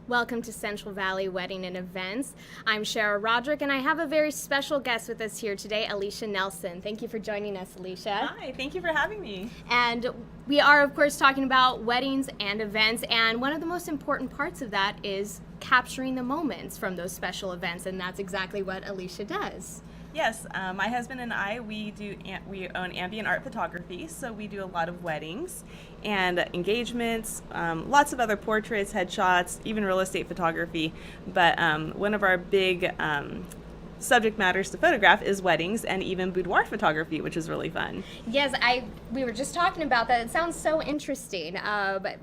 Welcome to Central Valley Wedding and Events. I'm Shara Roderick, and I have a very special guest with us here today, Alicia Nelson. Thank you for joining us, Alicia. Hi, thank you for having me. And we are, of course, talking about weddings and events, and one of the most important parts of that is capturing the moments from those special events, and that's exactly what Alicia does. Yes, my husband and I, we own Ambient art photography, so we do a lot of weddings and engagements, lots of other portraits, headshots, even real estate photography. But one of our big subject matters to photograph is weddings and even boudoir photography, which is really fun. Yes, we were just talking about that. It sounds so interesting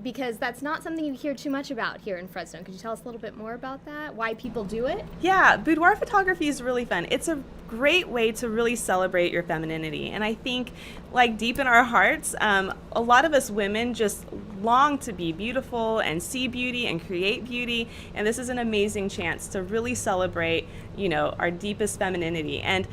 because that's not something you hear too much about here in Fresno. Could you tell us a little bit more about that? Why people do it? Yeah, boudoir photography is really fun. It's a great way to really celebrate your femininity. And I think, like, deep in our hearts, a lot of us women just long to be beautiful and see beauty and create beauty. And this is an amazing chance to really celebrate, our deepest femininity. And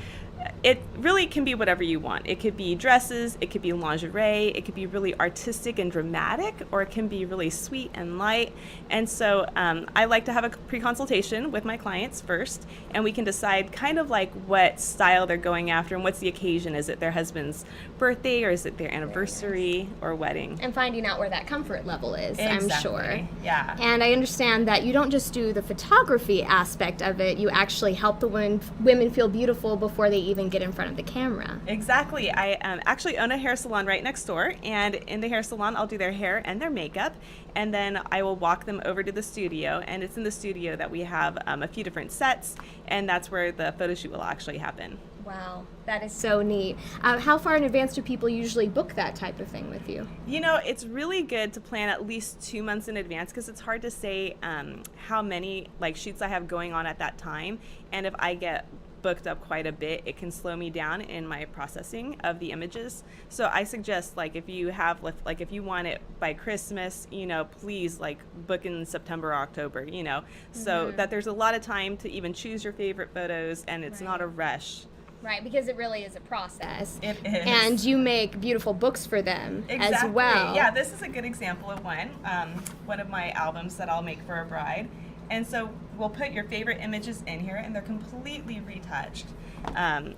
it really can be whatever you want. It could be dresses, it could be lingerie, it could be really artistic and dramatic, or it can be really sweet and light. And so I like to have a pre-consultation with my clients first, and we can decide kind of like what style they're going after and what's the occasion. Is it their husband's birthday, or is it their anniversary or wedding? And finding out where that comfort level is, Exactly. I'm sure. Yeah. And I understand that you don't just do the photography aspect of it, you actually help the women feel beautiful before they even get in front of the camera. Exactly. I actually own a hair salon right next door, and in the hair salon I'll do their hair and their makeup, and then I will walk them over to the studio, and it's in the studio that we have a few different sets, and that's where the photo shoot will actually happen. Wow, that is so neat. How far in advance do people usually book that type of thing with you? It's really good to plan at least 2 months in advance, because it's hard to say how many shoots I have going on at that time, and if I get booked up quite a bit, it can slow me down in my processing of the images. So I suggest, if you want it by Christmas, please book in September or October, so that there's a lot of time to even choose your favorite photos, and it's not a rush. Right, because it really is a process. It is. And you make beautiful books for them as well. Yeah, this is a good example of one of my albums that I'll make for a bride. And so we'll put your favorite images in here, and they're completely retouched.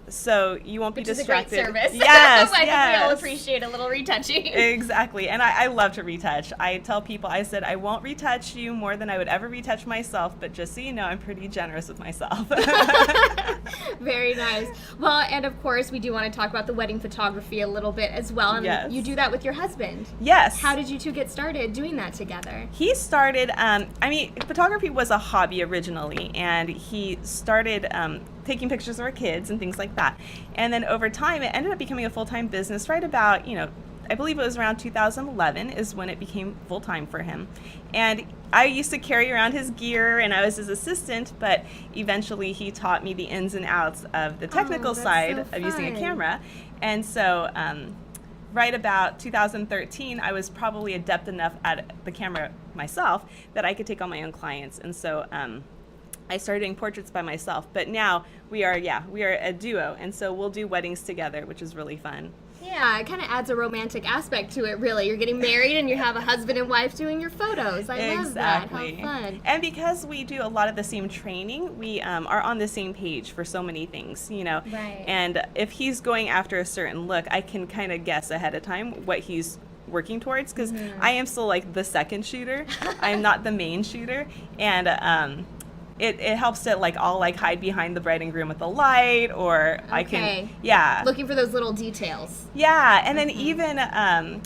So you won't be distracted. Which is a great service. Yes, I yes. think we all appreciate a little retouching. Exactly. And I love to retouch. I tell people, I said, I won't retouch you more than I would ever retouch myself, but just so you know, I'm pretty generous with myself. Very nice. Well, and of course, we do want to talk about the wedding photography a little bit as well. And yes. You do that with your husband. Yes. How did you two get started doing that together? He started, photography was a hobby originally, and he started taking pictures of our kids and things like that. And then over time, it ended up becoming a full-time business right about, I believe it was around 2011 is when it became full-time for him. And I used to carry around his gear, and I was his assistant, but eventually he taught me the ins and outs of the technical side of using a camera. And so right about 2013, I was probably adept enough at the camera myself that I could take on my own clients. And so I started doing portraits by myself, but now we are a duo, and so we'll do weddings together, which is really fun. Yeah, it kind of adds a romantic aspect to it, really. You're getting married and you have a husband and wife doing your photos. I love that. How fun. And because we do a lot of the same training, we are on the same page for so many things, Right. And if he's going after a certain look, I can kind of guess ahead of time what he's working towards, because I am still the second shooter. I'm not the main shooter, and it helps to I'll hide behind the bride and groom with a light, or I can looking for those little details. Yeah, and then even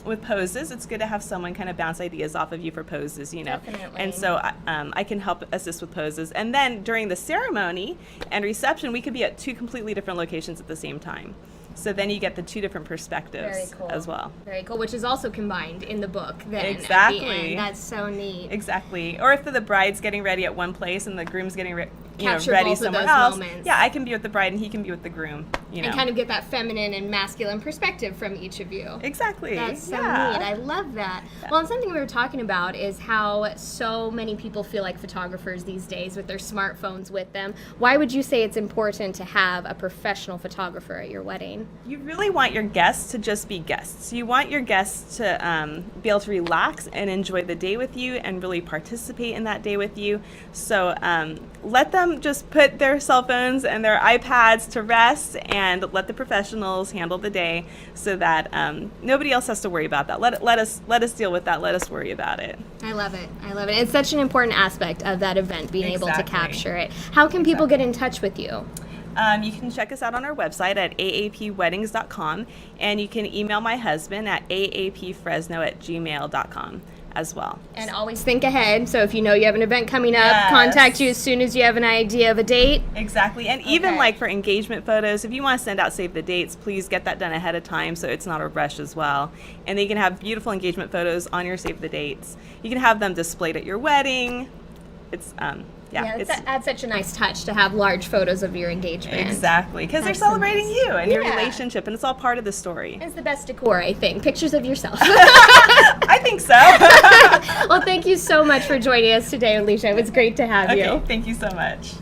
with poses, it's good to have someone kind of bounce ideas off of you for poses, Definitely. And so I can help assist with poses. And then during the ceremony and reception, we could be at 2 completely different locations at the same time. So then you get the 2 different perspectives as well. Very cool, which is also combined in the book then. Exactly. At the end. That's so neat. Exactly. Or if the bride's getting ready at one place and the groom's getting Capture ready both of somewhere those else. moments. Yeah, I can be with the bride and he can be with the groom. You know. And kind of get that feminine and masculine perspective from each of you. Exactly. That's so yeah. neat. I love that. Well, and something we were talking about is how so many people feel like photographers these days with their smartphones with them. Why would you say it's important to have a professional photographer at your wedding? You really want your guests to just be guests. You want your guests to be able to relax and enjoy the day with you and really participate in that day with you. So let them just put their cell phones and their iPads to rest and let the professionals handle the day so that nobody else has to worry about that. Let us deal with that. Let us worry about it. I love it. I love it. It's such an important aspect of that event, being able to Exactly. capture it. How can people get in touch with you? You can check us out on our website at aapweddings.com, and you can email my husband at aapfresno@gmail.com as well. And always think ahead. So if you know you have an event coming up, Yes. contact you as soon as you have an idea of a date. Exactly. And even Okay. like for engagement photos, if you want to send out save the dates, please get that done ahead of time so it's not a rush as well. And then you can have beautiful engagement photos on your save the dates. You can have them displayed at your wedding. It's It adds such a nice touch to have large photos of your engagement. exactly, because they're That's so celebrating nice. you and your Yeah. relationship, and it's all part of the story. It's the best decor, I think. Pictures of yourself. I think so. Well, thank you so much for joining us today, Alicia. It was great to have you. Okay, thank you so much.